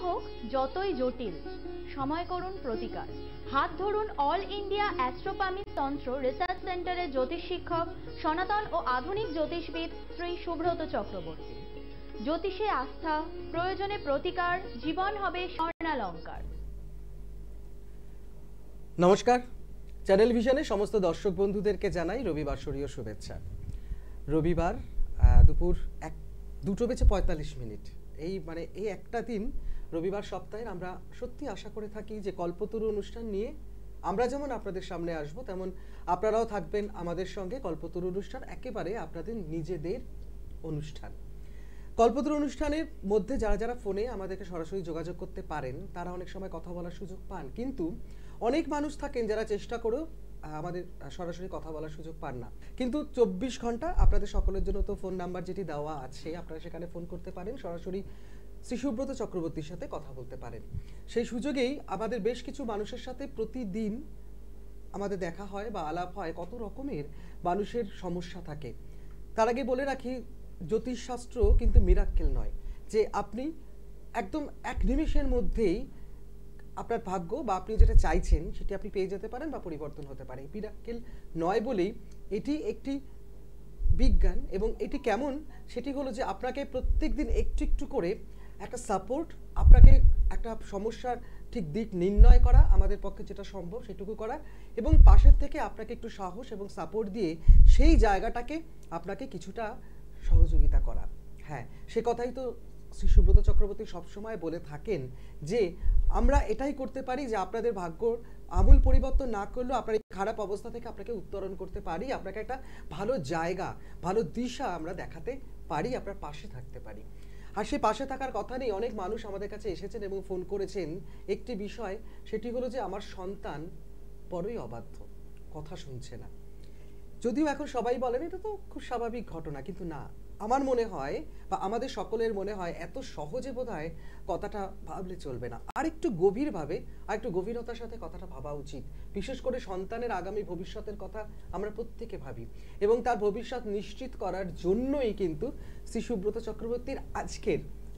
হোক যতই জটিল, সময় করুন প্রতিকার। হাত ধরুন অল ইন্ডিয়া অ্যাস্ট্রোপামিক তন্ত্র রিসার্চ সেন্টারের জ্যোতিষ শিক্ষক, সনাতন ও আধুনিক জ্যোতিষবিদ শ্রী সুব্রত চক্রবর্তী। জ্যোতিষে আস্থা, প্রয়োজনে প্রতিকার, জীবন হবে স্বর্ণালঙ্কার। নমস্কার, চ্যানেল ভিশনের সমস্ত দর্শক বন্ধুদেরকে জানাই রবিবাসরীয় শুভেচ্ছা। রবিবার দুপুর 2:45 এই একটা দিন রবিবার সপ্তাহের আমরা সত্যি আশা করে থাকি যে কল্পতরু অনুষ্ঠান নিয়ে আমরা যেমন আপনাদের সামনে আসব, তেমন আপনারাও থাকবেন আমাদের সঙ্গে। কল্পতরু অনুষ্ঠান একেবারে আপনাদের নিজেদের অনুষ্ঠান। কল্পতরু অনুষ্ঠানের মধ্যে যারা যারা ফোনে আমাদেরকে সরাসরি যোগাযোগ করতে পারেন তারা অনেক সময় কথা বলার সুযোগ পান, কিন্তু অনেক মানুষ থাকেন যারা চেষ্টা করেও আমাদের সরাসরি কথা বলার সুযোগ পান না। কিন্তু 24 ঘন্টা আপনাদের সকলের জন্য তো ফোন নাম্বার যেটি দেওয়া আছে, আপনারা সেখানে ফোন করতে পারেন, সরাসরি শ্রী সুব্রত চক্রবর্তীর সাথে কথা বলতে পারেন। সেই সুযোগেই আমাদের বেশ কিছু মানুষের সাথে প্রতিদিন আমাদের দেখা হয় বা আলাপ হয়। কত রকমের মানুষের সমস্যা থাকে। তার আগে বলে রাখি, জ্যোতিষশাস্ত্র কিন্তু মিরাক্কেল নয় যে আপনি একদম এক নিমেষের মধ্যেই আপনার ভাগ্য বা আপনি যেটা চাইছেন সেটি আপনি পেয়ে যেতে পারেন বা পরিবর্তন হতে পারে। মিরাক্কেল নয় বলেই এটি একটি বিজ্ঞান, এবং এটি কেমন সেটি হলো যে আপনাকে প্রত্যেকদিন একটু একটু করে একটা সাপোর্ট, আপনাকে একটা সমস্যার ঠিক দিক নির্ণয় করা, আমাদের পক্ষে যেটা সম্ভব সেটুকু করা, এবং পাশের থেকে আপনাকে একটু সাহস এবং সাপোর্ট দিয়ে সেই জায়গাটাকে আপনাকে কিছুটা সহযোগিতা করা। হ্যাঁ, সে কথাই তো শ্রী সুব্রত চক্রবর্তী সবসময় বলে থাকেন যে আমরা এটাই করতে পারি যে আপনাদের ভাগ্যর আমূল পরিবর্তন না করলেও আপনার এই খারাপ অবস্থা থেকে আপনাকে উত্তরণ করতে পারি, আপনাকে একটা ভালো জায়গা, ভালো দিশা আমরা দেখাতে পারি, আপনার পাশে থাকতে পারি। আর সে পাশে থাকার কথা নেই, অনেক মানুষ আমাদের কাছে এসেছেন এবং ফোন করেছেন একটি বিষয়, সেটি হলো যে আমার সন্তান বড়ই অবাধ্য, কথা শুনছে না। যদিও এখন সবাই বলেন এটা তো খুব স্বাভাবিক ঘটনা, কিন্তু না, আমার মনে হয় বা আমাদের সকলের মনে হয় এত সহজে বোধহয় কথাটা ভাবলে চলবে না। আর একটু গভীরভাবে, আর একটু গভীরতার সাথে কথাটা ভাবা উচিত। বিশেষ করে সন্তানের আগামী ভবিষ্যতের কথা আমরা প্রত্যেকে ভাবি, এবং তার ভবিষ্যৎ নিশ্চিত করার জন্যই কিন্তু শ্রী সুব্রত চক্রবর্তীর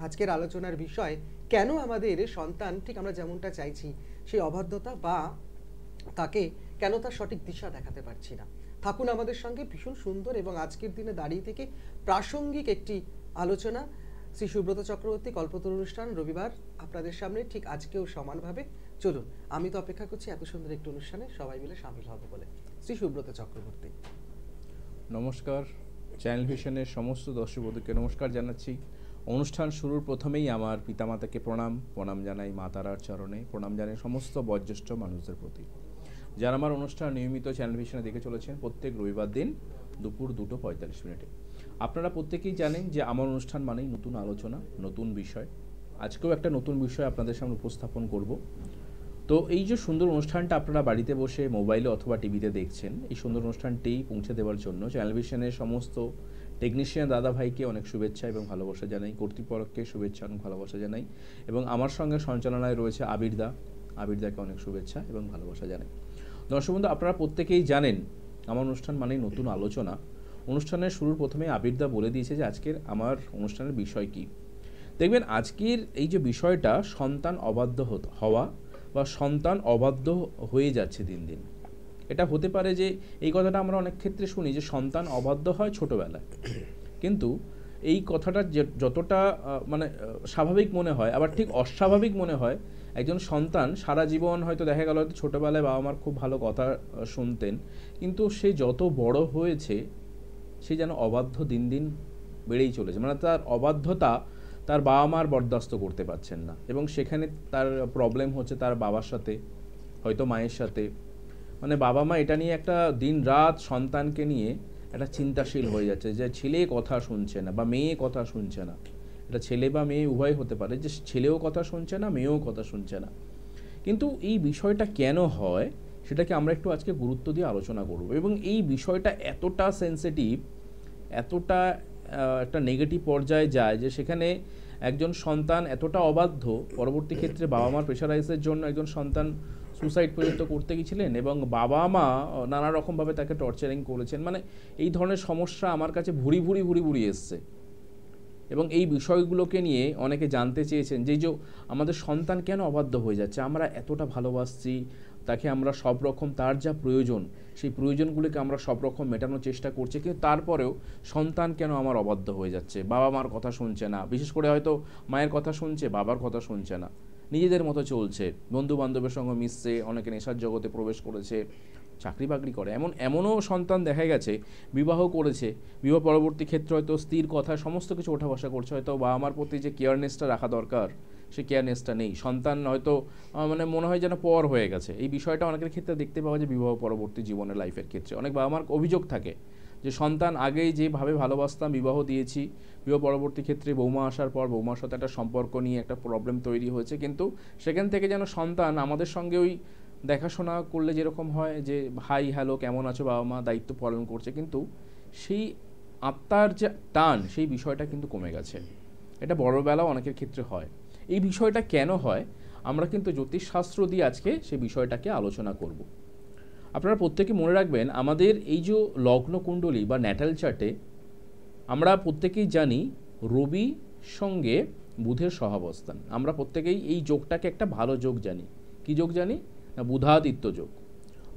আজকের আলোচনার বিষয়, কেন আমাদের সন্তান ঠিক আমরা যেমনটা চাইছি সেই অবাধ্যতা বা তাকে কেন তার সঠিক দিশা দেখাতে পারছি না। থাকুন আমাদের সঙ্গে, ভীষণ সুন্দর এবং আজকের দিনে দাঁড়িয়ে থেকে প্রাসঙ্গিক একটি আলোচনা। শ্রী সুব্রত চক্রবর্তী কল্পতরু অনুষ্ঠান রবিবার আপনাদের সামনে ঠিক আজকেও সমানভাবে। চলুন, আমি তো অপেক্ষা করছি এত সুন্দর একটি অনুষ্ঠানে সবাই মিলে সামিল হবে বলে। শ্রী সুব্রত চক্রবর্তী নমস্কার, চ্যানেল ভিশনের সমস্ত দর্শক বন্ধুকে নমস্কার জানাচ্ছি। অনুষ্ঠান শুরুর প্রথমেই আমার পিতামাতাকে প্রণাম জানাই, মা তারার চরণে প্রণাম জানাই সমস্ত বয়োজ্যেষ্ঠ মানুষদের প্রতি, যারা আমার অনুষ্ঠান নিয়মিত চ্যানেল ভিশনে দেখে চলেছেন প্রত্যেক রবিবার দিন দুপুর 2:45। আপনারা প্রত্যেকেই জানেন যে আমার অনুষ্ঠান মানেই নতুন আলোচনা, নতুন বিষয়। আজকেও একটা নতুন বিষয় আপনাদের সামনে উপস্থাপন করব। তো এই যে সুন্দর অনুষ্ঠানটা আপনারা বাড়িতে বসে মোবাইলে অথবা টিভিতে দেখছেন, এই সুন্দর অনুষ্ঠানটি পৌঁছে দেওয়ার জন্য চ্যানেল ভিশনের সমস্ত টেকনিশিয়ান দাদা ভাইকে অনেক শুভেচ্ছা এবং ভালোবাসা জানাই, কর্তৃপক্ষকে শুভেচ্ছা এবং ভালোবাসা জানাই, এবং আমার সঙ্গে সঞ্চালনায় রয়েছে আবিরদাকে অনেক শুভেচ্ছা এবং ভালোবাসা জানাই। দর্শক বন্ধু, আপনারা প্রত্যেকেই জানেন আমার অনুষ্ঠান মানেই নতুন আলোচনা। অনুষ্ঠানের শুরুর প্রথমে আবিরদা বলে দিয়েছে যে আজকের আমার অনুষ্ঠানের বিষয় কি। দেখবেন আজকের এই যে বিষয়টা, সন্তান অবাধ্য হওয়া বা সন্তান অবাধ্য হয়ে যাচ্ছে দিন দিন। এটা হতে পারে যে এই কথাটা আমরা অনেক ক্ষেত্রে শুনি যে সন্তান অবাধ্য হয় ছোটোবেলায়, কিন্তু এই কথাটা যতটা স্বাভাবিক মনে হয়, আবার ঠিক অস্বাভাবিক মনে হয়। একজন সন্তান সারা জীবন হয়তো দেখা গেল হয়তো ছোটোবেলায় বাবা মার খুব ভালো কথা শুনতেন, কিন্তু সে যত বড় হয়েছে সে যেন অবাধ্য দিন দিন বেড়েই চলেছে। তার অবাধ্যতা তার বাবা মার বরদাস্ত করতে পারছেন না, এবং সেখানে তার প্রবলেম হচ্ছে তার বাবার সাথে, হয়তো মায়ের সাথে। বাবা মা এটা নিয়ে একটা দিন রাত সন্তানকে নিয়ে একটা চিন্তাশীল হয়ে যাচ্ছে যে ছেলে কথা শুনছে না বা মেয়ে কথা শুনছে না। এটা ছেলে বা মেয়ে উভয় হতে পারে, যে ছেলেও কথা শুনছে না, মেয়েও কথা শুনছে না। কিন্তু এই বিষয়টা কেন হয় সেটাকে আমরা একটু আজকে গুরুত্ব দিয়ে আলোচনা করব, এবং এই বিষয়টা এতটা সেন্সিটিভ, এতটা একটা নেগেটিভ পর্যায়ে যায় যে সেখানে একজন সন্তান এতটা অবাধ্য, পরবর্তী ক্ষেত্রে বাবা মার প্রেশারাইজের জন্য একজন সন্তান সুসাইড পর্যন্ত করতে গিয়েছিলেন, এবং বাবা মা নানা রকমভাবে তাকে টর্চারিং করেছেন। এই ধরনের সমস্যা আমার কাছে ভুরি এসছে, এবং এই বিষয়গুলোকে নিয়ে অনেকে জানতে চেয়েছেন যে আমাদের সন্তান কেন অবাধ্য হয়ে যাচ্ছে, আমরা এতটা ভালোবাসছি তাকে, আমরা সব রকম তার যা প্রয়োজন সেই প্রয়োজনগুলোকে আমরা সব রকম মেটানোর চেষ্টা করছি, কিন্তু তারপরেও সন্তান কেন আমার অবাধ্য হয়ে যাচ্ছে, বাবা মার কথা শুনছে না, বিশেষ করে হয়তো মায়ের কথা শুনছে বাবার কথা শুনছে না, নিজেদের মতো চলছে, বন্ধু বান্ধবের সঙ্গে মিশছে, অনেকে নেশার জগতে প্রবেশ করেছে, চাকরি বাকরি করে, এমনও সন্তান দেখা গেছে বিবাহ করেছে, বিবাহ পরবর্তী ক্ষেত্রে হয়তো স্ত্রীর কথা সমস্ত কিছু ওঠা বসা করছে, হয়তো বাবা মার প্রতি যে কেয়ারনেসটা রাখা দরকার সেই কেয়ারনেসটা নেই, সন্তান হয়তো মনে হয় যেন পর হয়ে গেছে। এই বিষয়টা অনেকের ক্ষেত্রে দেখতে পাওয়া যায় বিবাহ পরবর্তী জীবনের লাইফের ক্ষেত্রে। অনেক বাবা মার অভিযোগ থাকে যে সন্তান আগেই যেভাবে ভালোবাসতাম, বিবাহ দিয়েছি, বিবাহ পরবর্তী ক্ষেত্রে বৌমা আসার পর বৌমার সাথে একটা সম্পর্ক নিয়ে একটা প্রবলেম তৈরি হয়েছে, কিন্তু সেখান থেকে যেন সন্তান আমাদের সঙ্গে ওই দেখাশোনা করলে যেরকম হয় যে হাই হ্যালো কেমন আছো বাবা মা, দায়িত্ব পালন করছে, কিন্তু সেই আত্মার যে টান সেই বিষয়টা কিন্তু কমে গেছে। এটা বড়বেলাও অনেকের ক্ষেত্রে হয়। এই বিষয়টা কেন হয় আমরা কিন্তু জ্যোতিষশাস্ত্র দিয়ে আজকে সেই বিষয়টাকে আলোচনা করব। আপনারা প্রত্যেকে মনে রাখবেন, আমাদের এই যে লগ্ন কুণ্ডলী বা ন্যাটাল চার্টে আমরা প্রত্যেকেই জানি রবি সঙ্গে বুধের সহাবস্থান। আমরা প্রত্যেকেই এই যোগটাকে একটা ভালো যোগ জানি। কি যোগ জানি না? বুধাদিত্য যোগ।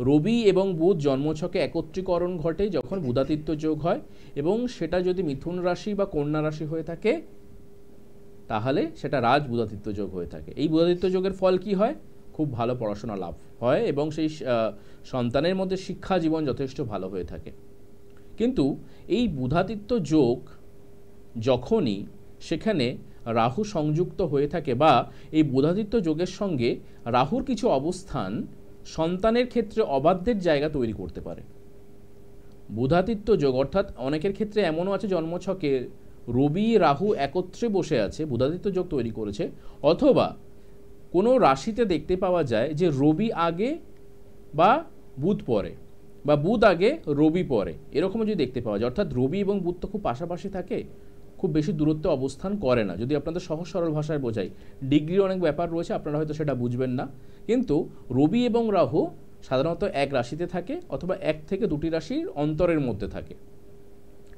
রবি এবং বুধ জন্মছকে একত্রীকরণ ঘটে যখন বুধাদিত্য যোগ হয়, এবং সেটা যদি মিথুন রাশি বা কন্যা রাশি হয়ে থাকে তাহলে সেটা রাজ বুধাদিত্য যোগ হয়ে থাকে। এই বুধাদিত্য যোগের ফল কি হয়? খুব ভালো পড়াশোনা লাভ হয় এবং সেই সন্তানের মধ্যে শিক্ষা জীবন যথেষ্ট ভালো হয়ে থাকে। কিন্তু এই বুধাদিত্য যোগ যখনই সেখানে রাহু সংযুক্ত হয়ে থাকে বা এই বুধাদিত্য যোগের সঙ্গে রাহুর কিছু অবস্থান সন্তানের ক্ষেত্রে অবাধ্যের জায়গা তৈরি করতে পারে। বুধাদিত্য যোগ অর্থাৎ অনেকের ক্ষেত্রে এমনও আছে জন্মছকে রবি রাহু একত্রে বসে আছে, বুধাদিত্য যোগ তৈরি করেছে, অথবা কোনো রাশিতে দেখতে পাওয়া যায় যে রবি আগে বা বুধ পরে, বা বুধ আগে রবি পরে, এরকমও যদি দেখতে পাওয়া যায়। অর্থাৎ রবি এবং বুধ তো খুব পাশাপাশি থাকে, খুব বেশি দূরত্বে অবস্থান করে না। যদি আপনাদের সহজ সরল ভাষায় বোঝাই, ডিগ্রির অনেক ব্যাপার রয়েছে, আপনারা হয়তো সেটা বুঝবেন না, কিন্তু রবি এবং রাহু সাধারণত এক রাশিতে থাকে অথবা এক থেকে দুটি রাশির অন্তরের মধ্যে থাকে।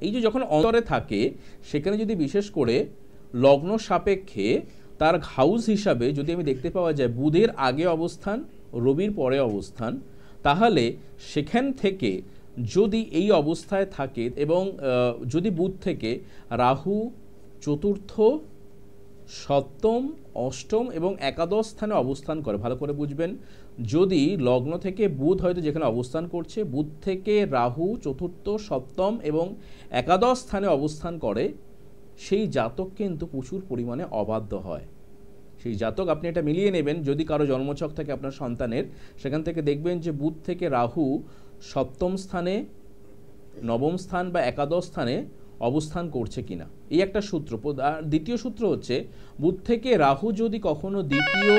এই যে যখন অন্তরে থাকে সেখানে যদি বিশেষ করে লগ্ন সাপেক্ষে তার হাউস হিসাবে যদি আমি দেখতে পাওয়া যায় বুধের আগে অবস্থান, রবির পরে অবস্থান, তাহলে সেখান থেকে যদি এই অবস্থায় থাকে এবং যদি বুধ থেকে রাহু চতুর্থ, সপ্তম, অষ্টম এবং একাদশ স্থানে অবস্থান করে, ভালো করে বুঝবেন, যদি লগ্ন থেকে বুধ হয়তো যেখানে অবস্থান করছে, বুধ থেকে রাহু চতুর্থ, সপ্তম এবং একাদশ স্থানে অবস্থান করে, সেই জাতক কিন্তু প্রচুর পরিমাণে অবাধ্য হয়। সেই জাতক আপনি এটা মিলিয়ে নেবেন, যদি কারো জন্মছক থাকে আপনার সন্তানের, সেখান থেকে দেখবেন যে বুধ থেকে রাহু সপ্তম স্থানে, নবম স্থান বা একাদশ স্থানে অবস্থান করছে কিনা, এই একটা সূত্র। আর দ্বিতীয় সূত্র হচ্ছে বুধ থেকে রাহু যদি কখনো দ্বিতীয়,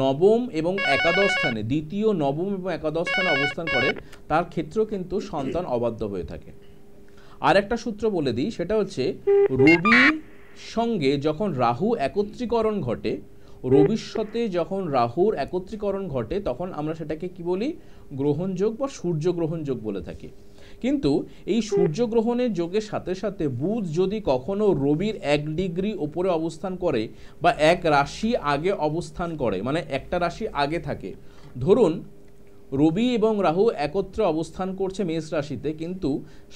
নবম এবং একাদশ স্থানে, দ্বিতীয়, নবম এবং একাদশ স্থানে অবস্থান করে, তার ক্ষেত্রেও কিন্তু সন্তান অবাধ্য হয়ে থাকে। আর একটা সূত্র বলে দিই, সেটা হচ্ছে রবির সঙ্গে যখন রাহু একত্রীকরণ ঘটে, রবির সাথে যখন রাহুর একত্রীকরণ ঘটে, তখন আমরা সেটাকে কি বলি? গ্রহণযোগ বা সূর্যগ্রহণ যোগ বলে থাকি। কিন্তু এই সূর্যগ্রহণের যোগের সাথে সাথে বুধ যদি কখনো রবির 1 ডিগ্রি ওপরে অবস্থান করে বা এক রাশি আগে অবস্থান করে, মানে একটা রাশি আগে থাকে, ধরুন রবি এবং রাহু একত্রে অবস্থান করছে মেষ রাশিতে, কিন্তু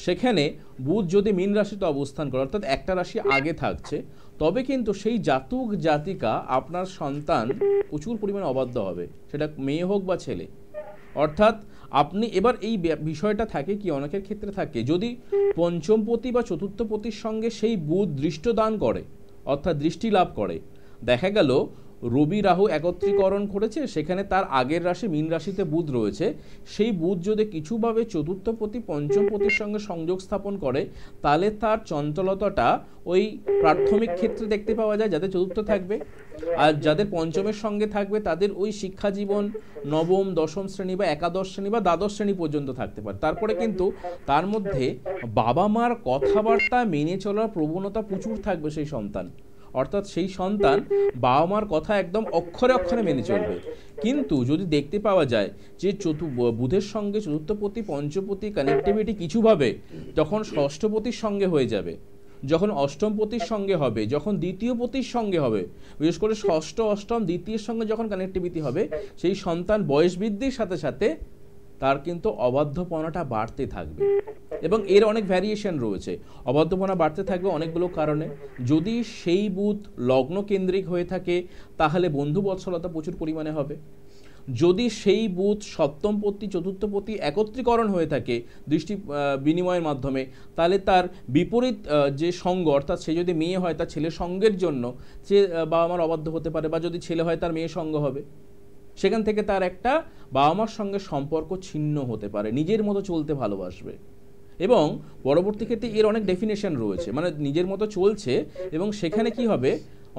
সেখানে বুধ যদি মীন রাশিতে অবস্থান করে, অর্থাৎ একটা রাশি আগে থাকছে, তবে কিন্তু সেই জাতক জাতিকা আপনার সন্তান প্রচুর পরিমাণে অবাধ্য হবে, সেটা মেয়ে হোক বা ছেলে। অর্থাৎ আপনি এবার এই বিষয়টা থাকে কি, অনেকের ক্ষেত্রে থাকে যদি পঞ্চমপতি বা চতুর্থপতির সঙ্গে সেই বুধ দৃষ্টদান করে, অর্থাৎ দৃষ্টি লাভ করে, দেখা গেল রবি রাহু একত্রীকরণ করেছে, সেখানে তার আগের রাশি মীন রাশিতে বুধ রয়েছে, সেই বুধ যদি কিছুভাবে চতুর্থপতি পঞ্চমপতির সঙ্গে সংযোগ স্থাপন করে, তাহলে তার চঞ্চলতাটা ওই প্রাথমিক ক্ষেত্রে দেখতে পাওয়া যায় যাদের চতুর্থ থাকবে, আর যাদের পঞ্চমের সঙ্গে থাকবে তাদের ওই শিক্ষা জীবন নবম, দশম শ্রেণী বা একাদশ শ্রেণী বা দ্বাদশ শ্রেণী পর্যন্ত থাকতে পারে। তারপরে কিন্তু তার মধ্যে বাবা মার কথাবার্তা মেনে চলার প্রবণতা প্রচুর থাকবে সেই সন্তান, অর্থাৎ সেই সন্তান বাবা মার কথা একদম অক্ষরে অক্ষরে মেনে চলবে। কিন্তু যদি দেখতে পাওয়া যায় যে বুধের সঙ্গে চতুর্থপতি পঞ্চপতি কানেক্টিভিটি কিছুভাবে যখন ষষ্ঠপতির সঙ্গে হয়ে যাবে, যখন অষ্টম পতির সঙ্গে হবে, যখন দ্বিতীয় পতির সঙ্গে হবে, বিশেষ করে ষষ্ঠ অষ্টম দ্বিতীয়ের সঙ্গে যখন কানেক্টিভিটি হবে, সেই সন্তান বয়স বৃদ্ধির সাথে সাথে তার কিন্তু অবাধ্যপনাটা বাড়তে থাকবে। এবং এর অনেক ভ্যারিয়েশন রয়েছে। অবাধ্যপনা বাড়তে থাকবে অনেকগুলো কারণে। যদি সেই বুধ লগ্ন কেন্দ্রিক হয়ে থাকে তাহলে বন্ধু বৎসলতা প্রচুর পরিমাণে হবে। যদি সেই বুধ সপ্তম পতি চতুর্থ পতি একত্রীকরণ হয়ে থাকে দৃষ্টি বিনিময়ের মাধ্যমে, তাহলে তার বিপরীত যে সঙ্গ, অর্থাৎ সে যদি মেয়ে হয় তার ছেলের সঙ্গের জন্য সে বাবা মার অবাধ্য হতে পারে, বা যদি ছেলে হয় তার মেয়ে সঙ্গ হবে, সেখান থেকে তার একটা বাবা মার সঙ্গে সম্পর্ক ছিন্ন হতে পারে, নিজের মতো চলতে ভালোবাসবে। এবং পরবর্তী ক্ষেত্রে এর অনেক ডেফিনেশন রয়েছে, মানে নিজের মতো চলছে। এবং সেখানে কি হবে,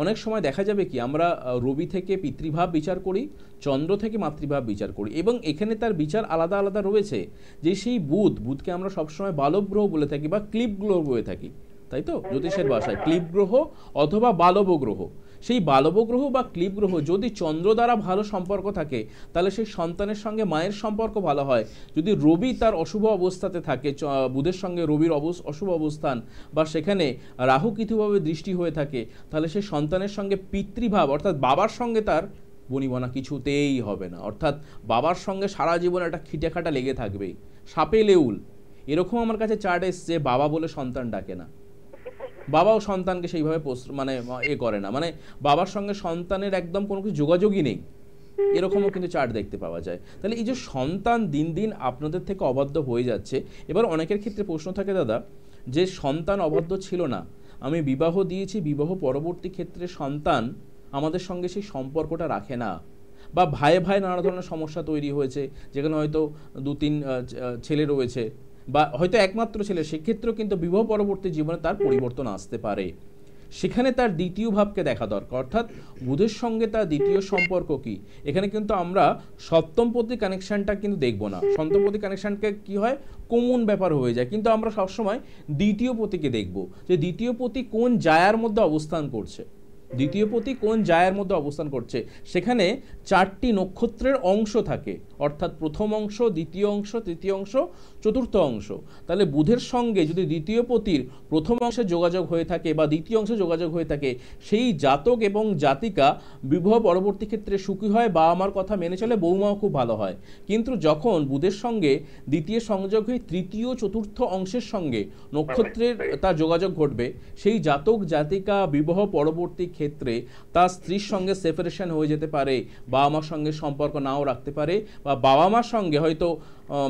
অনেক সময় দেখা যাবে কি আমরা রবি থেকে পিতৃভাব বিচার করি, চন্দ্র থেকে মাতৃভাব বিচার করি, এবং এখানে তার বিচার আলাদা আলাদা রয়েছে। যে সেই বুধকে আমরা সবসময় বালব গ্রহ বলে থাকি বা ক্লিপ গ্রহ বলে থাকি, তাই তো জ্যোতিষের ভাষায় ক্লিপ গ্রহ অথবা বালব গ্রহ। সেই বালব গ্রহ বা ক্লিপ গ্রহ যদি চন্দ্র দ্বারা ভালো সম্পর্ক থাকে তাহলে সেই সন্তানের সঙ্গে মায়ের সম্পর্ক ভালো হয়। যদি রবি তার অশুভ অবস্থাতে থাকে, বুধের সঙ্গে রবির অশুভ অবস্থান, বা সেখানে রাহু কেতুভাবে দৃষ্টি হয়ে থাকে, তাহলে সেই সন্তানের সঙ্গে পিতৃভাব অর্থাৎ বাবার সঙ্গে তার বনিবনা কিছুতেই হবে না। অর্থাৎ বাবার সঙ্গে সারা জীবন একটা খিটেখাটা লেগে থাকবেই, সাপে লেউল। এরকম আমার কাছে চার্ট এসছে, বাবা বলে সন্তান ডাকে না, বাবাও সন্তানকে সেইভাবে মানে করে না, মানে বাবার সঙ্গে সন্তানের একদম কোনো কিছু যোগাযোগই নেই, এরকমও কিন্তু চার্ট দেখতে পাওয়া যায়। তাহলে এই যে সন্তান দিন দিন আপনাদের থেকে অবাধ্য হয়ে যাচ্ছে। এবার অনেকের ক্ষেত্রে প্রশ্ন থাকে, দাদা যে সন্তান অবাধ্য ছিল না, আমি বিবাহ দিয়েছি, বিবাহ পরবর্তী ক্ষেত্রে সন্তান আমাদের সঙ্গে সেই সম্পর্কটা রাখে না, বা ভাই ভাই নানা ধরনের সমস্যা তৈরি হয়েছে, যেখানে হয়তো 2-3 ছেলে রয়েছে বা হয়তো একমাত্র ছেলে, সেক্ষেত্রেও কিন্তু বিবাহ পরবর্তী জীবনে তার পরিবর্তন আসতে পারে। সেখানে তার দ্বিতীয় ভাবকে দেখা দরকার, অর্থাৎ বুধের সঙ্গে তার দ্বিতীয় সম্পর্ক কি। এখানে কিন্তু আমরা সপ্তমপতি কানেকশনটা কিন্তু দেখব না, সপ্তমপতি কানেকশনকে কি হয় কমন ব্যাপার হয়ে যায়, কিন্তু আমরা সবসময় দ্বিতীয় পতিকে দেখব, যে দ্বিতীয় পতি কোন জায়ার মধ্যে অবস্থান করছে, দ্বিতীয় পতি কোন জায়ের মধ্যে অবস্থান করছে। সেখানে 4টি নক্ষত্রের অংশ থাকে, অর্থাৎ প্রথম অংশ, দ্বিতীয় অংশ, তৃতীয় অংশ, চতুর্থ অংশ। তাহলে বুধের সঙ্গে যদি দ্বিতীয় পতির প্রথম অংশে যোগাযোগ হয়ে থাকে বা দ্বিতীয় অংশে যোগাযোগ হয়ে থাকে, সেই জাতক এবং জাতিকা বিবাহ পরবর্তী ক্ষেত্রে সুখী হয়, বাবা মার কথা মেনে চলে, বৌমাও খুব ভালো হয়। কিন্তু যখন বুধের সঙ্গে দ্বিতীয় সংযোগ হয়ে তৃতীয় চতুর্থ অংশের সঙ্গে নক্ষত্রের তার যোগাযোগ ঘটবে, সেই জাতক জাতিকা বিবাহ পরবর্তী ক্ষেত্রে তার স্ত্রীর সঙ্গে সেপারেশন হয়ে যেতে পারে, বাবা মার সঙ্গে সম্পর্ক নাও রাখতে পারে, বা বাবা মার সঙ্গে হয়তো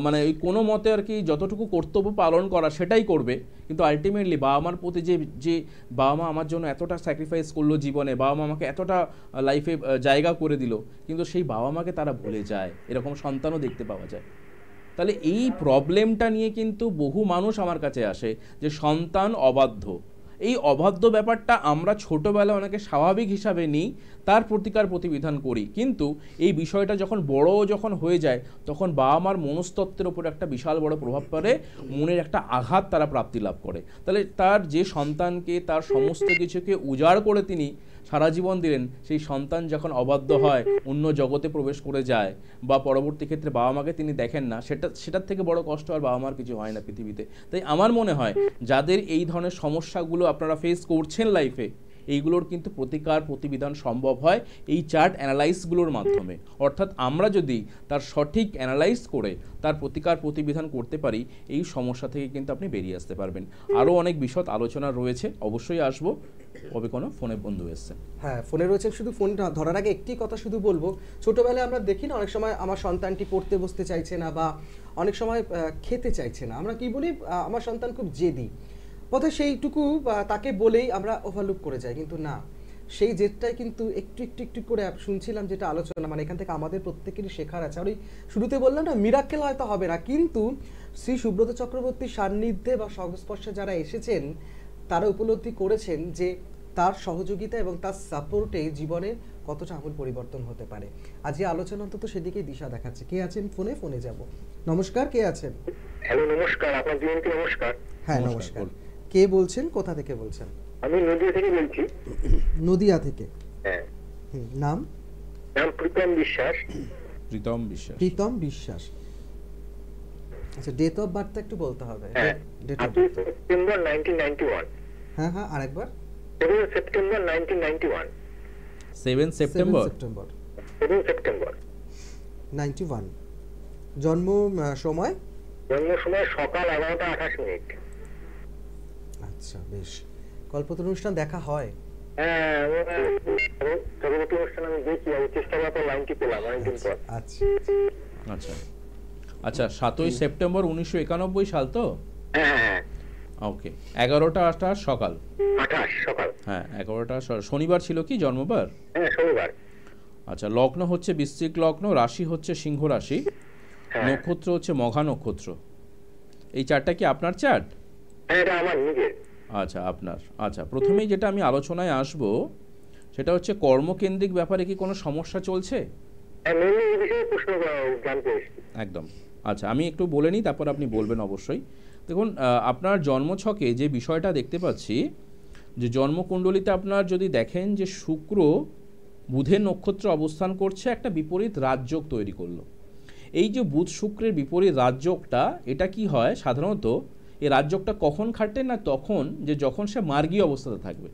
মানে ওই কোনো মতে আর কি যতটুকু কর্তব্য পালন করা সেটাই করবে, কিন্তু আলটিমেটলি বাবা মার প্রতি যে বাবা মা আমার জন্য এতটা স্যাক্রিফাইস করলো জীবনে, বাবা মা আমাকে এতটা লাইফে জায়গা করে দিল, কিন্তু সেই বাবা মাকে তারা ভুলে যায়, এরকম সন্তানও দেখতে পাওয়া যায়। তাহলে এই প্রবলেমটা নিয়ে কিন্তু বহু মানুষ আমার কাছে আসে যে সন্তান অবাধ্য। এই অবাধ্য ব্যাপারটা আমরা ছোটোবেলায় অনেকে স্বাভাবিক হিসাবে নিই, তার প্রতিকার প্রতিবিধান করি, কিন্তু এই বিষয়টা যখন যখন হয়ে যায় তখন বাবা মার মনস্তত্ত্বের ওপর একটা বিশাল বড় প্রভাব পড়ে, মনের একটা আঘাত তারা প্রাপ্তি লাভ করে। তাহলে তার যে সন্তানকে তার সমস্ত কিছুকে উজাড় করে তিনি সারা জীবন দিলেন, সেই সন্তান যখন অবাধ্য হয়, অন্য জগতে প্রবেশ করে যায়, বা পরবর্তী ক্ষেত্রে বাবা মাকে তিনি দেখেন না, সেটার থেকে বড় কষ্ট আর বাবা মার কিছু হয় না পৃথিবীতে। তাই আমার মনে হয় যাদের এই ধরনের সমস্যাগুলো আপনারা ফেস করছেন লাইফে, এইগুলোর কিন্তু প্রতিকার প্রতিবিধান সম্ভব হয় এই চার্ট অ্যানালাইসগুলোর মাধ্যমে। অর্থাৎ আমরা যদি তার সঠিক অ্যানালাইজ করে তার প্রতিকার প্রতিবিধান করতে পারি, এই সমস্যা থেকে কিন্তু আপনি বেরিয়ে আসতে পারবেন। আরও অনেক বিশদ আলোচনা রয়েছে, অবশ্যই আসবো। কবে কোনো ফোনে বন্ধু এসছে? হ্যাঁ, ফোনে রয়েছে। শুধু ফোনটা ধরার আগে একটি কথা শুধু বলবো, ছোটোবেলায় আমরা দেখি না, অনেক সময় আমার সন্তানটি পড়তে বসতে চাইছে না, বা অনেক সময় খেতে চাইছে না, আমরা কি বলি আমার সন্তান খুব জেদি, বোধহয় সেইটুকু তাকে বলেই আমরা ওভারলুক করে যাই, কিন্তু না, সেই জেদটাই কিন্তু একটু একটু একটু করে শুনছিলাম যেটা আলোচনা, মানে এখান থেকে আমাদের প্রত্যেকেরই শেখার আছে। আর ওই শুরুতে বললাম না, মিরাক্কেল হয়তো হবে না, কিন্তু শ্রী সুব্রত চক্রবর্তীর সান্নিধ্যে বা সংস্পর্শে যারা এসেছেন তারা উপলব্ধি করেছেন যে তার সহযোগিতা এবং তার সাপোর্টে জীবনে কতটা আমূল পরিবর্তন হতে পারে। আজকে আলোচনা অন্তত সেদিকেই দিশা দেখাচ্ছে। কে আছেন ফোনে যাব। নমস্কার, কে আছেন? হ্যালো, নমস্কার। আপনার জীবনকে নমস্কার। হ্যাঁ, নমস্কার। কে বলছেন, কোথা থেকে বলছেন? আমি নদিয়া থেকে বলছি। নদিয়া থেকে? হ্যাঁ। নাম? প্রীতম বিশ্বাস। প্রীতম বিশ্বাস। আচ্ছা, ডেট অফ বার্থ একটু বলতে হবে। Date of September 1991। হ্যাঁ হ্যাঁ, আরেকবার। 7 সেপ্টেম্বর 1991। 7 সেপ্টেম্বর। 7 সেপ্টেম্বর 91। জন্ম সময়? জন্ম সময় সকাল 11টা 28 মিনিট। আচ্ছা, বেশ। কল্পতরু অনুষ্ঠান দেখা হয়? হ্যাঁ, পরবর্তী অনুষ্ঠান আমি দেখি, আমি চেষ্টা করার পর লাইনটি পেলাম অনেকদিন পর। আচ্ছা আচ্ছা আচ্ছা, 7ই সেপ্টেম্বর 1991 সাল তো? হ্যাঁ হ্যাঁ, ওকে, 11টা 28 সকাল। 28 সকাল। হ্যাঁ, 11টা শনিবার ছিল কি জন্মবার? হ্যাঁ, শনিবার। আচ্ছা, লগ্ন হচ্ছে বৃশ্চিক লগ্ন, রাশি হচ্ছে সিংহ রাশি, হ্যাঁ। নক্ষত্র হচ্ছে মঘা নক্ষত্র। এই চারটা কি আপনার চার্ট? হ্যাঁ, এটা আমার নিজের। আচ্ছা, আপনার। আচ্ছা, প্রথমেই যেটা আমি আলোচনায় আসব সেটা হচ্ছে কর্মকেন্দ্রিক ব্যাপারে কি কোনো সমস্যা চলছে? হ্যাঁ, মেনলি এই বিষয়ে প্রশ্ন জানতে এসেছি। একদম। আচ্ছা, আমি একটু বলে নিই, তারপর আপনি বলবেন অবশ্যই। দেখুন, আপনার জন্মছকে যে বিষয়টা দেখতে পাচ্ছি, যে জন্মকুণ্ডলিতে আপনার যদি দেখেন যে শুক্র বুধের নক্ষত্র অবস্থান করছে, একটা বিপরীত রাজযোগ তৈরি করলো। এই যে বুধ শুক্রের বিপরীত রাজযোগটা, এটা কি হয় সাধারণত, এই রাজযোগটা কখন খাটে না, তখন যে যখন সে মার্গী অবস্থাতে থাকবে,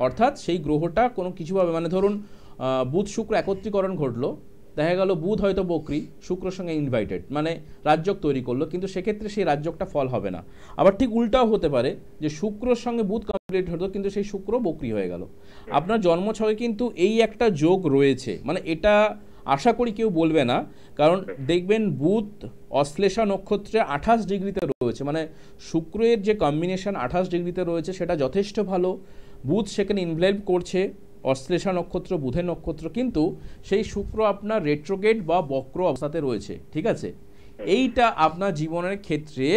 অর্থাৎ সেই গ্রহটা কোনো কিছুভাবে, মানে ধরুন বুধ শুক্র একত্রীকরণ ঘটলো, দেখা গেল বুধ হয়তো বকরি, শুক্রের সঙ্গে ইনভাইটেড, মানে রাজযোগ তৈরি করলো, কিন্তু সেক্ষেত্রে সেই রাজযোগটা ফল হবে না। আবার ঠিক উল্টাও হতে পারে যে শুক্রর সঙ্গে বুধ কমপ্লিট হতো, কিন্তু সেই শুক্র বকরি হয়ে গেল। আপনার জন্মছকে কিন্তু এই একটা যোগ রয়েছে, মানে এটা আশা করি কেউ বলবে না, কারণ দেখবেন বুধ অশ্লেষা নক্ষত্রে 28 ডিগ্রিতে রয়েছে, মানে শুক্রের যে কম্বিনেশন 28 ডিগ্রিতে রয়েছে সেটা যথেষ্ট ভালো। বুধ সেখানে ইনভলভ করছে অশ্লেষা নক্ষত্র, বুধের নক্ষত্র, কিন্তু সেই শুক্র আপনার রেট্রোগেট বা বক্র অবস্থাতে রয়েছে, ঠিক আছে? এইটা আপনার জীবনের ক্ষেত্রে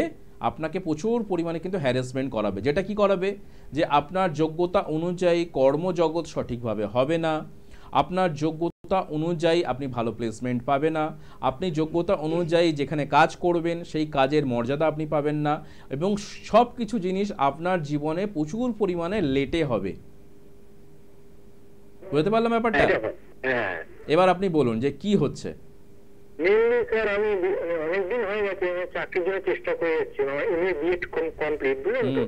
আপনাকে প্রচুর পরিমাণে কিন্তু হ্যারাসমেন্ট করাবে। যেটা কি করাবে, যে আপনার যোগ্যতা অনুযায়ী কর্মজগৎ সঠিকভাবে হবে না, আপনার যোগ্যতা অনুযায়ী আপনি ভালো প্লেসমেন্ট পাবে না, আপনি যোগ্যতা অনুযায়ী যেখানে কাজ করবেন সেই কাজের মর্যাদা আপনি পাবেন না, এবং সব কিছু জিনিস আপনার জীবনে প্রচুর পরিমাণে লেটে হবে। বুঝতে পারলাম ব্যাপারটা? হ্যাঁ, এবার আপনি বলুন যে কি হচ্ছে। মেনলি স্যার আমি অনেকদিন হয়ে গেছে চাকরির জন্য চেষ্টা করে যাচ্ছি, আমার বিএড কমপ্লিট, বুঝলেন তো?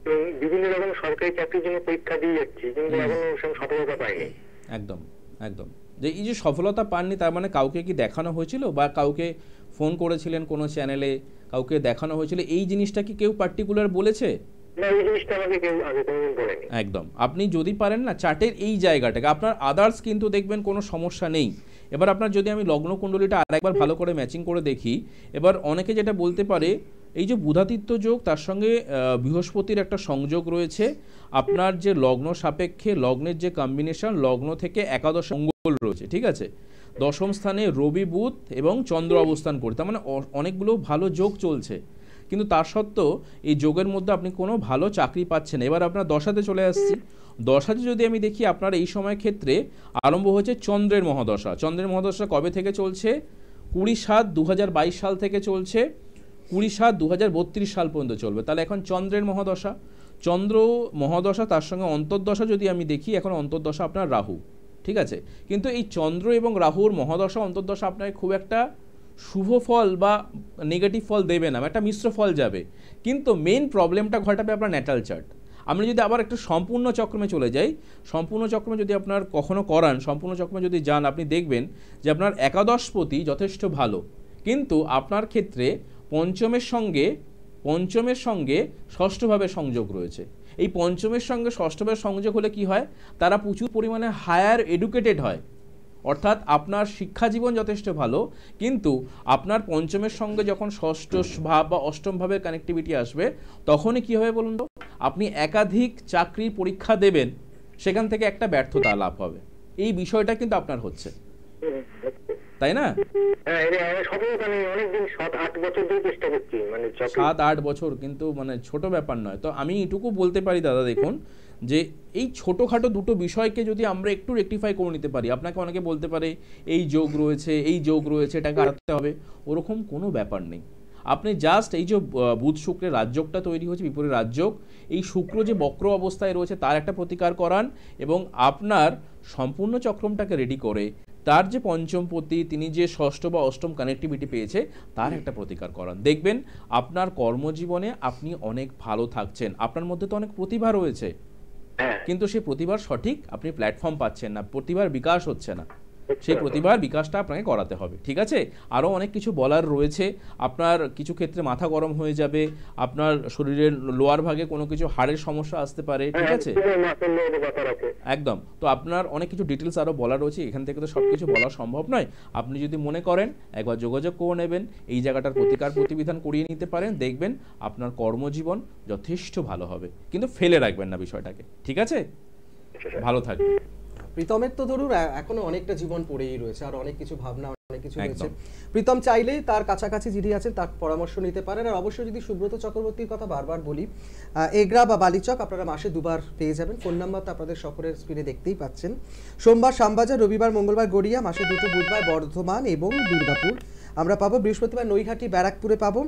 তো বিভিন্ন রকম সরকারি চাকরির জন্য পরীক্ষা দিয়ে যাচ্ছি, কিন্তু এখনো সফলতা পাইনি। একদম একদম। যে এই যে সফলতা পাননি, তার মানে কাউকে কি দেখানো হয়েছিল, বা কাউকে ফোন করেছিলেন কোনো চ্যানেলে, কাউকে দেখানো হয়েছিল, এই জিনিসটা কি কেউ পার্টিকুলার বলেছে? না, এই জিনিসটা আমাকে কেউ আগে কোনোদিন বলেনি। একদম। আপনি যদি পারেন না চার্টের এই জায়গাটাকে, আপনার আদার্স কিন্তু দেখবেন কোনো সমস্যা নেই। এবার আপনার যদি আমি লগ্ন কুণ্ডলীটা আরেকবার ভালো করে ম্যাচিং করে দেখি, এবার অনেকে যেটা বলতে পারে, এই যে বুধাদিত্য যোগ, তার সঙ্গে বৃহস্পতির একটা সংযোগ রয়েছে, আপনার যে লগ্ন সাপেক্ষে লগ্নের যে কম্বিনেশন, লগ্ন থেকে একাদশ মঙ্গল রয়েছে, ঠিক আছে? দশম স্থানে রবি বুধ এবং চন্দ্র অবস্থান করে, তার মানে অনেকগুলো ভালো যোগ চলছে, কিন্তু তার সত্ত্বেও এই যোগের মধ্যে আপনি কোনো ভালো চাকরি পাচ্ছেন। এবার আপনার দশাতে চলে আসছি। দশাতে যদি আমি দেখি, আপনার এই সময় ক্ষেত্রে আরম্ভ হয়েছে চন্দ্রের মহাদশা। চন্দ্রের মহাদশা কবে থেকে চলছে? 20/7/2022 সাল থেকে চলছে, 20/7/2032 সাল পর্যন্ত চলবে। তাহলে এখন চন্দ্রের মহাদশা, চন্দ্র মহাদশা, তার সঙ্গে অন্তর্দশা যদি আমি দেখি, এখন অন্তর্দশা আপনার রাহু, ঠিক আছে? কিন্তু এই চন্দ্র এবং রাহুর মহাদশা অন্তর্দশা আপনাকে খুব একটা শুভ ফল বা নেগেটিভ ফল দেবে না, একটা মিশ্র ফল যাবে। কিন্তু মেইন প্রবলেমটা ঘটাবে আপনার ন্যাটাল চার্ট। আমি যদি আবার একটু সম্পূর্ণ চক্রমে চলে যাই, সম্পূর্ণ চক্রমে যদি আপনার কখনো করান, সম্পূর্ণ চক্রমে যদি যান, আপনি দেখবেন যে আপনার একাদশপতি যথেষ্ট ভালো, কিন্তু আপনার ক্ষেত্রে পঞ্চমের সঙ্গে ষষ্ঠভাবে সংযোগ রয়েছে। এই পঞ্চমের সঙ্গে ষষ্ঠভাবে সংযোগ হলে কি হয়, তারা প্রচুর পরিমাণে হায়ার এডুকেটেড হয়, অর্থাৎ আপনার শিক্ষা জীবন যথেষ্ট ভালো, কিন্তু আপনার পঞ্চমের সঙ্গে যখন ষষ্ঠ ভাব বা অষ্টম ভাবের কানেক্টিভিটি আসবে, তখনই কী হবে বলুন তো, আপনি একাধিক চাকরির পরীক্ষা দেবেন, সেখান থেকে একটা ব্যর্থতা লাভ হবে। এই বিষয়টা কিন্তু আপনার হচ্ছে, তাই না? 7-8 বছর কিন্তু মানে ছোট ব্যাপার নয়। তো আমি এটুকু বলতে পারি দাদা, দেখুন যে এই ছোটোখাটো দুটো বিষয়কে যদি আমরা একটু রেকটিফাই করে নিতে পারি, আপনাকে অনেকে বলতে পারে এই যোগ রয়েছে, এটাকে হারাতে হবে, ওরকম কোনো ব্যাপার নেই। আপনি জাস্ট এই যে বুধ শুক্রের রাজযোগটা তৈরি হয়েছে, বিপরীত রাজযোগ, এই শুক্র যে বক্র অবস্থায় রয়েছে তার একটা প্রতিকার করান, এবং আপনার সম্পূর্ণ চক্রমটাকে রেডি করে তার যে পঞ্চমপতি তিনি যে ষষ্ঠ বা অষ্টম কানেক্টিভিটি পেয়েছে তার একটা প্রতিকার করান, দেখবেন আপনার কর্মজীবনে আপনি অনেক ভালো থাকছেন। আপনার মধ্যে তো অনেক প্রতিভা রয়েছে, কিন্তু সেই প্রতিভার সঠিক আপনি প্ল্যাটফর্ম পাচ্ছেন না, প্রতিভার বিকাশ হচ্ছে না। সেই প্রতিভার বিকাশটা আপনাকে করাতে হবে, ঠিক আছে? আরও অনেক কিছু বলার রয়েছে। আপনার কিছু ক্ষেত্রে মাথা গরম হয়ে যাবে, আপনার শরীরের লোয়ার ভাগে কোনো কিছু হাড়ের সমস্যা আসতে পারে, ঠিক আছে? একদম। তো আপনার অনেক কিছু ডিটেলস আরও বলার রয়েছে, এখান থেকে তো সব কিছু বলা সম্ভব নয়। আপনি যদি মনে করেন একবার যোগাযোগ করে নেবেন, এই জায়গাটার প্রতিকার প্রতিবিধান করিয়ে নিতে পারেন, দেখবেন আপনার কর্মজীবন যথেষ্ট ভালো হবে। কিন্তু ফেলে রাখবেন না বিষয়টাকে, ঠিক আছে? ভালো থাকবেন। প্রীতমের তো ধরুন এখনো অনেকটা জীবন পড়েই রয়েছে, আর অনেক কিছু ভাবনা অনেক কিছু রয়েছে। প্রীতম চাইলেই তার কাছাকাছি যিনি আছেন তার পরামর্শ নিতে পারেন। আর অবশ্যই যদি সুব্রত চক্রবর্তীর কথা বারবার বলি, এগরা বা বালিচক আপনারা মাসে 2 বার পেয়ে যাবেন। ফোন নাম্বার তো আপনাদের সকলের স্ক্রিনে দেখতেই পাচ্ছেন। সোমবার শ্যামবাজার, রবিবার মঙ্গলবার গড়িয়া, মাসে 2টো বুধবার বর্ধমান এবং দুর্গাপুর আমরা পাবো। বৃহস্পতিবার নৈহাটি ব্যারাকপুরে পাবো,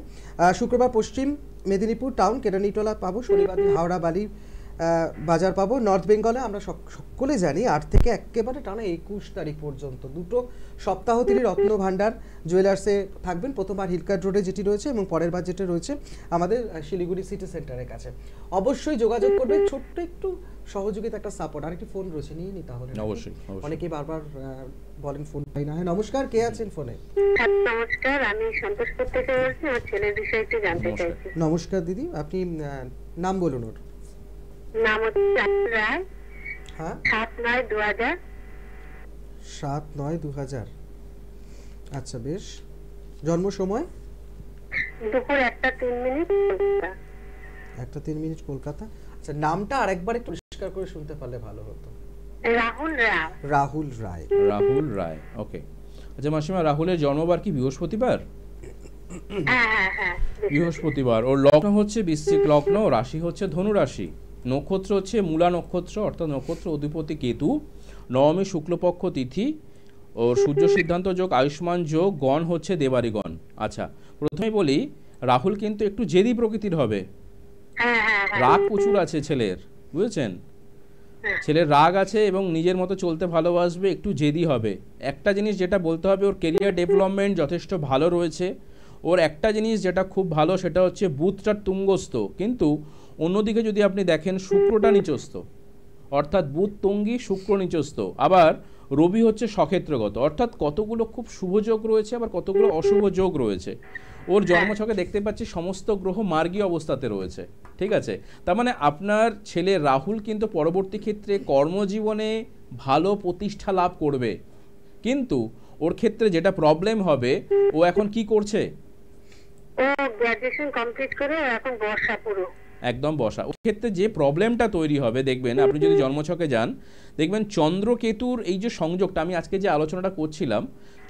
শুক্রবার পশ্চিম মেদিনীপুর টাউন কেরানীটোলা পাবো, শনিবার হাওড়া বালি বাজার পাবো। নর্থ বেঙ্গলে আমরা সকলে জানি 8 থেকে একেবারে টানা 21 তারিখ পর্যন্ত 2টো সপ্তাহ তিনি রত্ন ভান্ডার জুয়েলার্সে থাকবেন। প্রথমবার হিলকার্ট রোডে যেটি রয়েছে এবং পরের বার যেটা রয়েছে আমাদের শিলিগুড়ি সিটি সেন্টারের কাছে। অবশ্যই যোগাযোগ করবেন, ছোট্ট একটু সহযোগিতা, একটা সাপোর্ট। আর একটি ফোন রয়েছে, নিয়ে নি তাহলে। অবশ্যই। অনেকেই বারবার বলেন ফোন পাই না। হ্যাঁ নমস্কার, কে আছেন ফোনে? নমস্কার, আমি সন্তোষপুর থেকে বলছি, আমার ছেলের বিষয়ে একটু জানতে চাইছি। নমস্কার দিদি, আপনি নাম বলুন। ওর নাম হচ্ছে রাহুল রায়। হ্যাঁ, 7/9/2000। 7/9/2000। আচ্ছা বেশ। জন্ম সময়? দুপুর 1:03 কলকাতা। 1:03 কলকাতা। আচ্ছা, নামটা আরেকবার একটু পরিষ্কার করে শুনতে পারলে ভালো হতো। রাহুল রায়। রাহুল রায়। রাহুল রায়, ওকে। আচ্ছা মাসিমা, রাহুলের জন্মবার কি বৃহস্পতিবার? হ্যাঁ। বৃহস্পতিবার। ওর লগ্ন হচ্ছে বৃশ্চিক লগ্ন, রাশি হচ্ছে ধনু রাশি, নক্ষত্র হচ্ছে মূলা নক্ষত্র, অর্থাৎ নক্ষত্র অধিপতি কেতু, নবমী শুক্লপক্ষ তিথি, ওর সূর্য সিদ্ধান্ত যোগ, আয়ুষ্মান যোগ, গণ হচ্ছে দেবারিগণ। আচ্ছা, প্রথমে বলি রাহুল কিন্তু একটু জেদি প্রকৃতির হবে, রাগ প্রচুর আছে ছেলের, বুঝেছেন? ছেলের রাগ আছে এবং নিজের মতো চলতে ভালোবাসবে, একটু জেদি হবে। একটা জিনিস যেটা বলতে হবে, ওর কেরিয়ার ডেভেলপমেন্ট যথেষ্ট ভালো রয়েছে। ওর একটা জিনিস যেটা খুব ভালো সেটা হচ্ছে বুধটা তুঙ্গস্থ, কিন্তু অন্যদিকে যদি আপনি দেখেন শুক্রটা নিচস্থ, অর্থাৎ বুধ তুঙ্গি, শুক্র নিচস্থ, আবার রবি হচ্ছে সক্ষেত্রগত, অর্থাৎ কতগুলো খুব শুভ যোগ রয়েছে, আবার কতগুলো অশুভ যোগ রয়েছে। ওর জন্মছকে দেখতে পাচ্ছি সমস্ত গ্রহ মার্গী অবস্থাতে রয়েছে, ঠিক আছে? তার মানে আপনার ছেলে রাহুল কিন্তু পরবর্তী ক্ষেত্রে কর্মজীবনে ভালো প্রতিষ্ঠা লাভ করবে, কিন্তু ওর ক্ষেত্রে যেটা প্রবলেম হবে, ও এখন কি করছে? ও গ্র্যাজুয়েশন কমপ্লিট করে এখন বর্ষা পুরো একদম বসা। ওর ক্ষেত্রে যে প্রবলেমটা তৈরি হবে, দেখবেন আপনি যদি জন্মছকে যান, দেখবেন চন্দ্রকেতুর এই যে সংযোগটা, আমি আজকে যে আলোচনাটা করছিলাম,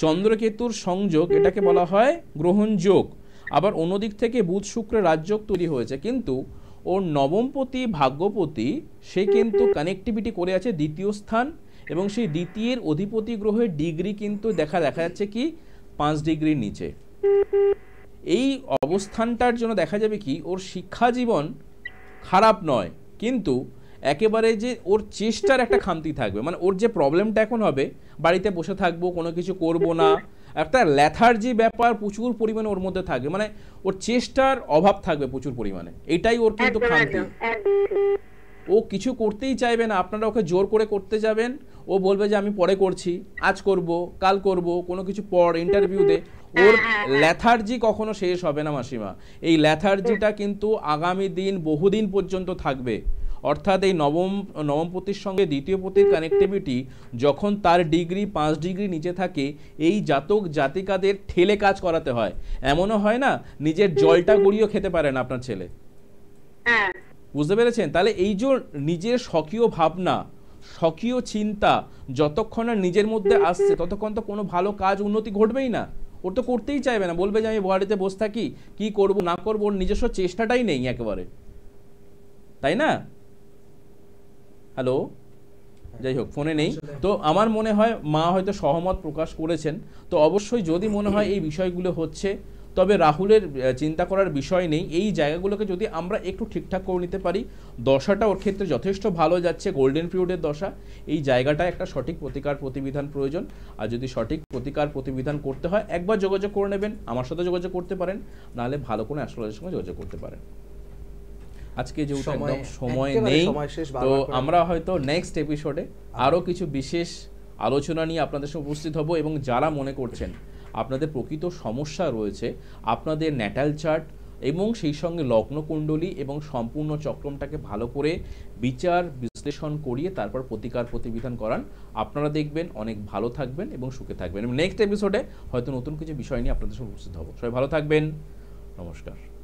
চন্দ্রকেতুর সংযোগ, এটাকে বলা হয় গ্রহণ যোগ। আবার অন্যদিক থেকে বুধ শুক্রের রাজযোগ তৈরি হয়েছে, কিন্তু ওর নবমপতি ভাগ্যপতি সে কিন্তু কানেক্টিভিটি করে আছে দ্বিতীয় স্থান, এবং সেই দ্বিতীয়ের অধিপতি গ্রহের ডিগ্রি কিন্তু দেখা যাচ্ছে কি 5 ডিগ্রির নিচে। এই অবস্থানটার জন্য দেখা যাবে কি ওর শিক্ষা জীবন খারাপ নয়, কিন্তু একেবারে যে ওর চেষ্টার একটা খামতি থাকবে। মানে ওর যে প্রবলেমটা এখন হবে, বাড়িতে বসে থাকবো, কোনো কিছু করব না, একটা ল্যাথার্জি ব্যাপার প্রচুর পরিমাণে ওর মধ্যে থাকবে, মানে ওর চেষ্টার অভাব থাকবে প্রচুর পরিমাণে, এটাই ওর কিন্তু খামতি। ও কিছু করতেই চাইবে না, আপনারা ওকে জোর করে করতে যাবেন, ও বলবে যে আমি পরে করছি, আজ করব, কাল করব, কোনো কিছু পর ইন্টারভিউ দে। ওর ল্যাথার্জি কখনো শেষ হবে না মাসিমা। এই ল্যাথার্জিটা কিন্তু আগামী দিন বহুদিন পর্যন্ত থাকবে। অর্থাৎ এই নবমপতির সঙ্গে দ্বিতীয় পতির কানেক্টিভিটি যখন তার ডিগ্রি 5 ডিগ্রি নিচে থাকে, এই জাতক জাতিকাদের ঠেলে কাজ করাতে হয়। এমনও হয় না নিজের জলটা গড়িয়েও খেতে পারে না আপনার ছেলে, বুঝতে পেরেছেন? তাহলে এই যে নিজের স্বকীয় ভাবনা, স্বকীয় চিন্তা যতক্ষণ না নিজের মধ্যে আসছে, ততক্ষণ তো কোনো ভালো কাজ উন্নতি ঘটবেই না। ওর তো করতেই চাইবে না, বলবে যে আমি বাড়িতে বসে থাকি, কি করব না করব, ওর নিজস্ব চেষ্টাটাই নেই একেবারে, তাই না? হ্যালো, যাই হোক ফোনে নেই তো। আমার মনে হয় মা হয়তো সহমত প্রকাশ করেছেন, তো অবশ্যই যদি মনে হয় এই বিষয়গুলো হচ্ছে, তবে রাহুলের চিন্তা করার বিষয় নেই, এই জায়গাগুলোকে যদি আমরা একটু ঠিকঠাক করে নিতে পারি, দশাটা ওর ক্ষেত্রে যথেষ্ট ভালো যাচ্ছে, গোল্ডেন পিরিয়ডের দশা, এই জায়গাটা একটা সঠিক প্রতিকার প্রতিবিধান প্রয়োজন। আর যদি সঠিক প্রতিকার প্রতিবিধান করতে হয় একবার যোগাযোগ করে নেবেন, আমার সাথে যোগাযোগ করতে পারেন, নাহলে ভালো কোনো অ্যাস্ট্রোলজারের সঙ্গে যোগাযোগ করতে পারেন। আজকে যেহেতু একদম সময় নেই, তো আমরা হয়তো নেক্সট এপিসোডে আরও কিছু বিশেষ আলোচনা নিয়ে আপনাদের সাথে উপস্থিত হব। এবং যারা মনে করছেন আপনাদের প্রকৃত সমস্যা রয়েছে, আপনাদের ন্যাটাল চার্ট এবং সেই সঙ্গে লগ্নকুণ্ডলী এবং সম্পূর্ণ চক্রমটাকে ভালো করে বিচার বিশ্লেষণ করিয়ে তারপর প্রতিকার প্রতিবিধান করান, আপনারা দেখবেন অনেক ভালো থাকবেন এবং সুখে থাকবেন। এবং নেক্সট এপিসোডে হয়তো নতুন কিছু বিষয় নিয়ে আপনাদের সাথে উপস্থিত হব। সবাই ভালো থাকবেন, নমস্কার।